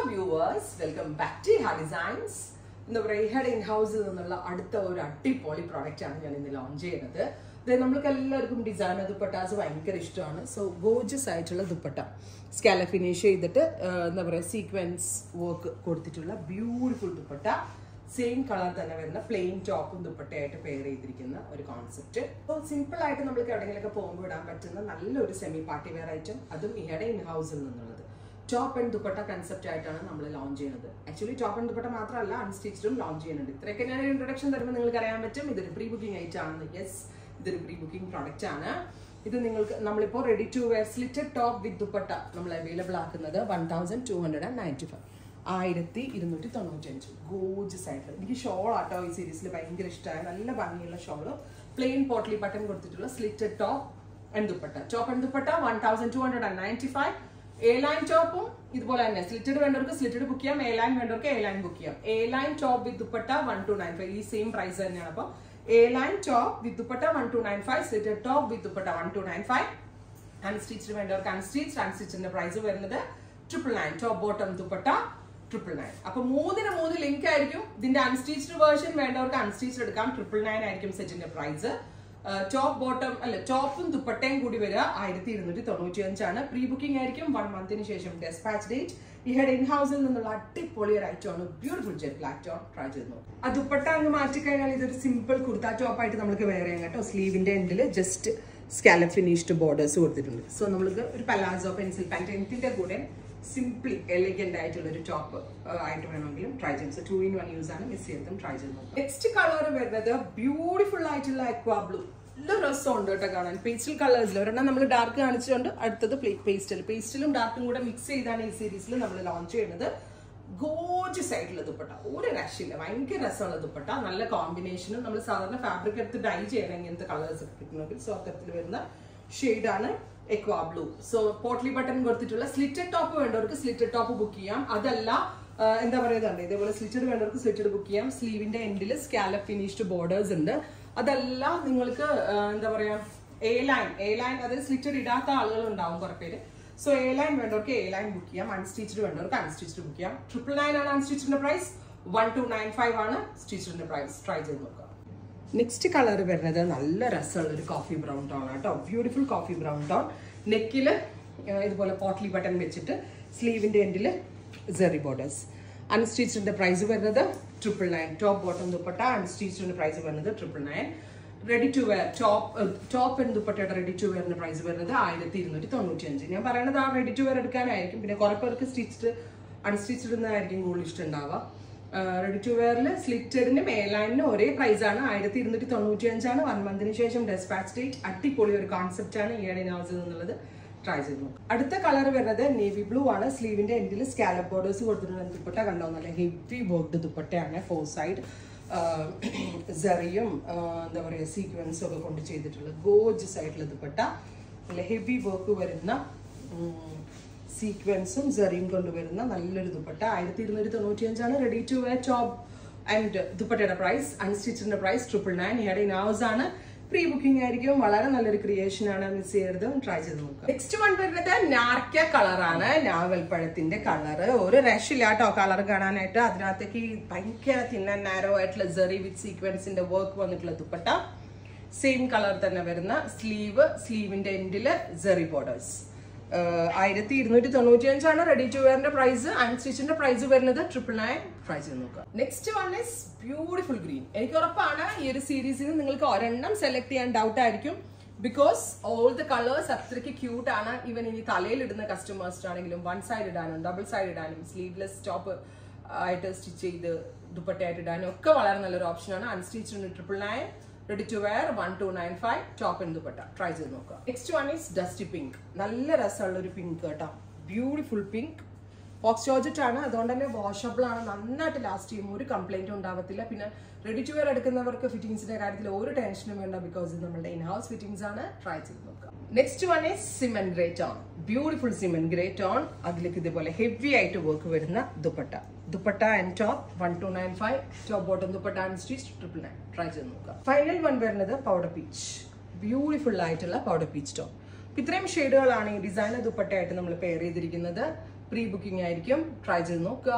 Hello viewers, welcome back to Iha Designs. എന്താ പറയുക, ഇഹയുടെ ഇൻഹൗസിൽ നിന്നുള്ള അടുത്ത ഒരു അടിപൊളി പ്രോഡക്റ്റ് ആണ് ഞാൻ ഇന്ന് ലോഞ്ച് ചെയ്യുന്നത്. ഇത് നമ്മൾക്ക് എല്ലാവർക്കും ഡിസൈനർ ദുപ്പട്ടാസ് ഭയങ്കര ഇഷ്ടമാണ്. സോ ഗോർജിയസ് ആയിട്ടുള്ള ദുപ്പട്ട സ്കാല ഫിനിഷ് ചെയ്തിട്ട് എന്താ പറയുക സീക്വൻസ് വർക്ക് കൊടുത്തിട്ടുള്ള ബ്യൂട്ടിഫുൾ ദുപ്പട്ട, സെയിം കളർ തന്നെ വരുന്ന പ്ലെയിൻ ടോപ്പും ദുപ്പട്ടയായിട്ട് പെയർ ചെയ്തിരിക്കുന്ന ഒരു കോൺസെപ്റ്റ്. സോ സിമ്പിൾ ആയിട്ട് നമ്മൾക്ക് എവിടെയെങ്കിലൊക്കെ പോകുമ്പോൾ ഇടാൻ പറ്റുന്ന നല്ലൊരു സെമി പാർട്ടി വെയർ ഐറ്റം, അതും ഇഹയുടെ ഇൻഹൗസിൽ നിന്നുള്ളത്. ടോപ്പ് ആൻഡ് ദുപ്പട്ട കൺസെപ്റ്റ് ആയിട്ടാണ് നമ്മൾ ലോഞ്ച് ചെയ്യുന്നത്. ആക്ച്വലി ടോപ്പ് ആൻഡ് ദുപ്പട്ട മാത്രമല്ല, അൺസ്റ്റിച്ചും ലോഞ്ച് ചെയ്യുന്നുണ്ട്. ഇത്രയൊക്കെ ഞാൻ ഇൻട്രൊഡക്ഷൻ തരുമ്പോൾ നിങ്ങൾക്ക് അറിയാൻ പറ്റും ഇതൊരു പ്രീ ബുക്കിംഗ് ആയിട്ടാണ്. യെസ്, ഇതൊരു പ്രീ ബുക്കിംഗ് പ്രോഡക്റ്റ് ആണ്. ഇത് നിങ്ങൾക്ക് നമ്മളിപ്പോൾ ready to wear slitted top with dupatta നമ്മൾ അവൈലബിൾ ആക്കുന്നത് 1295, 1295. ഗോർജിയസ് ആയിട്ട് എനിക്ക് ഷോൾ ആട്ടോ ഈ സീരീസിൽ ഭയങ്കര ഇഷ്ടമായ നല്ല ഭംഗിയുള്ള ഷോള്, പ്ലെയിൻ പോട്ട്ലി ബട്ടൺ കൊടുത്തിട്ടുള്ള slitted top and dupatta. Top and dupatta 1295. A line ടോപ്പും ഇതുപോലെ തന്നെ സ്ലിറ്റഡ് വേണ്ടവർക്ക് സ്ലിറ്റഡ് ബുക്ക് ചെയ്യാം, എ ലൈൻ വേണ്ടവർക്ക് എ ലൈൻ ബുക്ക് ചെയ്യാം. A line top with dupatta 1295, ഈ സെയിം പ്രൈസ് തന്നെയാണ്. അപ്പോൾ A line top with dupatta 1295, slitted top with dupatta 1295. Unstitched വേണ്ടവർക്ക് അൺസ്റ്റിച്ചിന്റെ പ്രൈസ് വരുന്നത് 999. Top bottom dupatta 999. അപ്പൊ 3 ലിങ്ക് ആയിരിക്കും. ഇതിന്റെ അൺസ്റ്റിച്ച്ഡ് വേർഷൻ വേണ്ടവർക്ക് അൺസ്റ്റിച്ച്ഡ് എടുക്കാം, 999 ആയിരിക്കും സെറ്റിന്റെ പ്രൈസ്. ടോപ്പ് ബോട്ടം അല്ല ടോപ്പും ദുപ്പട്ടയും കൂടി വരിക 1295 ആണ്. പ്രീ ബുക്കിംഗ് ആയിരിക്കും 1 മന്തിന് ശേഷം ഡെസ്പാച്ച് ഡേറ്റ്. ഇഹയുടെ ഇൻഹൗസിൽ നിന്നുള്ള അടിപൊളി ഒരു ഐറ്റം ആണ്, beautiful jet black top. Try ചെയ്ത് നോക്കും. ആ ദുപ്പട്ട അങ്ങ് മാറ്റിക്കഴിഞ്ഞാൽ ഇതൊരു സിമ്പിൾ കുർത്ത ടോപ്പ് ആയിട്ട് നമുക്ക് വെയർ ചെയ്യാം കേട്ടോ. സ്ലീവിന്റെ എൻഡിൽ ജസ്റ്റ് സ്കാലപ്പ് ഫിനിഷ്ഡ് ബോർഡേഴ്സ് കൊടുത്തിട്ടുണ്ട്. സോ നമുക്ക് ഒരു പലാസോ പെൻസിൽ പാന്റ് ഇതിന്റെ കൂടെ സിംപ്ലി എലിഗന്റ് ആയിട്ടുള്ള ഒരു ടോപ്പ് ആയിട്ട് വേണമെങ്കിലും ട്രൈ ചെയ്യാം. സോ 2-in-1 യൂസ് ആണ്, മിസ് ചെയ്തും ട്രൈ ചെയ്ത് നോക്കാം. നെക്സ്റ്റ് കളർ വരുന്നത് ബ്യൂട്ടിഫുൾ ആയിട്ടുള്ള അക്വാ ബ്ലൂ. നല്ല രസമുണ്ട് കേട്ടോ കാണാൻ. പേസ്റ്റൽ കളേഴ്സിൽ ഒരെണ്ണം നമ്മൾ ഡാർക്ക് കാണിച്ചുകൊണ്ട് അടുത്തത് പേസ്റ്റലും ഡാർക്കും കൂടെ മിക്സ് ചെയ്താണ് ഈ സീരീസിൽ നമ്മൾ ലോഞ്ച് ചെയ്യുന്നത്. ഗോർജിയസ് ആയിട്ടുള്ള ദുപ്പട്ട, ഒരു രക്ഷയില്ല, ഭയങ്കര രസമുള്ള ദുപ്പട്ട. നല്ല കോമ്പിനേഷനും നമ്മൾ സാധാരണ ഫാബ്രിക് എടുത്ത് ഡൈ ചെയ്യണം ഇങ്ങനത്തെ കളേഴ്സ് ഒക്കെ കിട്ടണമെങ്കിൽ. സോ അത്തരത്തിൽ വരുന്ന ഷെയ്ഡാണ് aqua blue. So potli button കൊടുത്തിട്ടുള്ള സ്ലിറ്റഡ് ടോപ്പ് വേണ്ടവർക്ക് സ്ലിറ്റഡ് ടോപ്പ് ബുക്ക് ചെയ്യാം. അതല്ല എന്താ പറയുന്നത്, ഇതേപോലെ സ്ലിറ്റഡ് വേണ്ടവർക്ക് സ്ലിറ്റഡ് ബുക്ക് ചെയ്യാം. സ്ലീവിന്റെ എൻഡിൽ സ്കാലപ്പ് ഫിനിഷ്ഡ് ബോർഡേഴ്സ് ഉണ്ട്. അതല്ല നിങ്ങൾക്ക് എന്താ പറയാ എ ലൈൻ അതായത് സ്ലിറ്റഡ് ഇടാത്ത ആളുകൾ ഉണ്ടാവും കുറെ പേര്. സോ എ ലൈൻ വേണ്ടവർക്ക് എ ലൈൻ ബുക്ക് ചെയ്യാം, അൺസ്റ്റിച്ച്ഡ് വേണ്ടവർക്ക് അൺസ്റ്റിച്ച്ഡ് ബുക്ക് ചെയ്യാം. 999 ആണ് അൺസ്റ്റിച്ചിന്റെ പ്രൈസ്, 1295 ആണ് സ്റ്റിച്ചിന്റെ പ്രൈസ്. ട്രൈ ചെയ്ത് നോക്കാം. നെക്സ്റ്റ് കളർ വരുന്നത് നല്ല രസമുള്ള ഒരു കോഫി ബ്രൗൺ ടോൺ ആട്ടോ. Beautiful coffee brown tone. നെക്കില് ഇതുപോലെ പോട്ട്ലി ബട്ടൺ വെച്ചിട്ട് സ്ലീവിന്റെ എൻഡില് സെറി ബോർഡേഴ്സ്. അൺസ്റ്റിച്ചിന്റെ പ്രൈസ് വരുന്നത് 999. ടോപ്പ് ബോട്ടം ദുപ്പട്ട അൺസ്റ്റിച്ചിന്റെ പ്രൈസ് വരുന്നത് 999. Ready to wear top and ദുപ്പട്ടയുടെ റെഡി ടു വെയറിന്റെ പ്രൈസ് വരുന്നത് 1295. ഞാൻ പറയുന്നത് ആ റെഡി ടു വെയർ എടുക്കാനായിരിക്കും. പിന്നെ കുറെ പേർക്ക് സ്റ്റിച്ച്ഡ് അൺസ്റ്റിച്ച്ഡ് എന്നായിരിക്കും കൂടുതൽ ഇഷ്ടം ഉണ്ടാവുക. റെഡി ടു വെയറിൽ സ്ലിറ്റഡിനും എ ലൈനിനും ഒരേ പ്രൈസ് ആണ്, 1295 ആണ്. 1 മന്തിന് ശേഷം ഡെസ്പാച്ച് ഡേറ്റ്. അടിപൊളി ഒരു കോൺസെപ്റ്റ് ആണ് ഇഹയുടെ ഇൻഹൗസിൽ നിന്നുള്ളത്. ട്രൈ ചെയ്ത് നോക്കും. അടുത്ത കളർ വരുന്നത് നേവി ബ്ലൂ ആണ്. സ്ലീവിന്റെ എൻഡിൽ സ്കാലപ്പ് ബോർഡേഴ്സ് കൊടുത്തിട്ടുള്ള ദുപ്പട്ട കണ്ടോ, നല്ല ഹെവി വർക്ക്ഡ് ദുപ്പട്ടയാണ്. 4 സൈഡ് സെറിയും എന്താ പറയുക സീക്വൻസും ഒക്കെ കൊണ്ട് ചെയ്തിട്ടുള്ള ഗോർജിയസ് ആയിട്ടുള്ള ദുപ്പട്ട. നല്ല ഹെവി വർക്ക് വരുന്ന സീക്വൻസും സെറിയും കൊണ്ടുവരുന്ന നല്ലൊരു ദുപ്പട്ട. 1295 ആണ്. Ready to wear top and ദുപ്പട്ടയുടെ പ്രൈസ്, അൺസ്റ്റിച്ചിന്റെ പ്രൈസ് 999. ഇഹയുടെ ഇൻഹൗസ് ആണ്. പ്രീ ബുക്കിംഗ് ആയിരിക്കും. വളരെ നല്ലൊരു ക്രിയേഷൻ ആണ്, മിസ് ചെയ്യരുത്. ട്രൈ ചെയ്ത് നോക്കാം. നെക്സ്റ്റ് വൺ വരുന്നത് നാർക്ക കളറാണ്, ഞാവൽപ്പഴത്തിന്റെ കളർ. ഒരു രക്ഷയില്ല കേട്ടോ കളർ കാണാനായിട്ട്. അതിനകത്തേക്ക് ഭയങ്കര തിന്ന നാരോ ആയിട്ടുള്ള സെറി വിത്ത് സീക്വൻസിന്റെ വർക്ക് വന്നിട്ടുള്ള ദുപ്പട്ട. സെയിം കളർ തന്നെ വരുന്ന സ്ലീവിന്റെ എൻഡില് സെറി ബോർഡേഴ്സ്. 1295 ആണ് റെഡി ടു വെയറിന്റെ പ്രൈസ്. അൺസ്റ്റിച്ചിന്റെ പ്രൈസ് വരുന്നത് 999. ട്രൈ ചെയ്ത് നോക്കാം. Next one is beautiful green. എനിക്ക് ഉറപ്പാണ് ഈ ഒരു സീരീസിൽ നിന്ന് നിങ്ങൾക്ക് ഒരെണ്ണം സെലക്ട് ചെയ്യാൻ ഡൗട്ട് ആയിരിക്കും. ബിക്കോസ് ഓൾ ദ കളേഴ്സ് അത്രയ്ക്ക് ക്യൂട്ട് ആണ്. ഈവൻ ഇനി തലയിൽ ഇടുന്ന കസ്റ്റമേഴ്സിനാണെങ്കിലും 1 സൈഡ് ഇടാനും 2 സൈഡ് ഇടാനും സ്ലീവ്ലെസ് ടോപ്പ് ആയിട്ട് സ്റ്റിച്ച് ചെയ്ത് ദുപ്പട്ടയായിട്ട് ഇടാനും ഒക്കെ വളരെ നല്ലൊരു ഓപ്ഷനാണ്. അൺസ്റ്റിച്ചിന് 999. Ready to wear 1295. Top and dupatta. Try ചെയ്ത് നോക്കുക. Next one is dusty pink. നല്ല രസമുള്ള ഒരു പിങ്ക് കേട്ടോ, ബ്യൂട്ടിഫുൾ പിങ്ക്. ഫോക്സ് ജോർജറ്റ് ആണ്, അതുകൊണ്ട് തന്നെ വാഷബിൾ ആണ്, നന്നായിട്ട് ലാസ്റ്റ് ചെയ്യും, ഒരു കംപ്ലൈന്റും ഉണ്ടാവത്തില്ല. പിന്നെ റെഡി ടു വെയർ എടുക്കുന്നവർക്ക് ഫിറ്റിംഗ്സിന്റെ കാര്യത്തിൽ ഒരു ടെൻഷനും വേണ്ട, ബിക്കോസ് ഇത് നമ്മുടെ ഇൻഹൗസ് ഫിറ്റിംഗ്സ് ആണ്. ട്രൈ ചെയ്ത് നോക്കാം. Next one is cement grey tone. Beautiful cement grey tone. അതിലേക്ക് ഇതുപോലെ ഹെവി ആയിട്ട് വർക്ക് വരുന്ന dupatta. Dupatta and top 1295. Top bottom dupatta and stitch 999. Try ചെയ്ത് നോക്കാം. ഫൈനൽ വൺ വരുന്നത് പൗഡർ പീച്ച്. ബ്യൂട്ടിഫുൾ ആയിട്ടുള്ള പൗഡർ പീച്ച് ടോപ്പ്. ഇത്രയും ഷെയ്ഡുകളാണ് ഈ ഡിസൈനർ ദുപ്പട്ടയായിട്ട് നമ്മൾ പെയർ ചെയ്തിരിക്കുന്നത്. പ്രീ ബുക്കിംഗ് ആയിരിക്കും. ട്രൈ ചെയ്ത് നോക്കുക.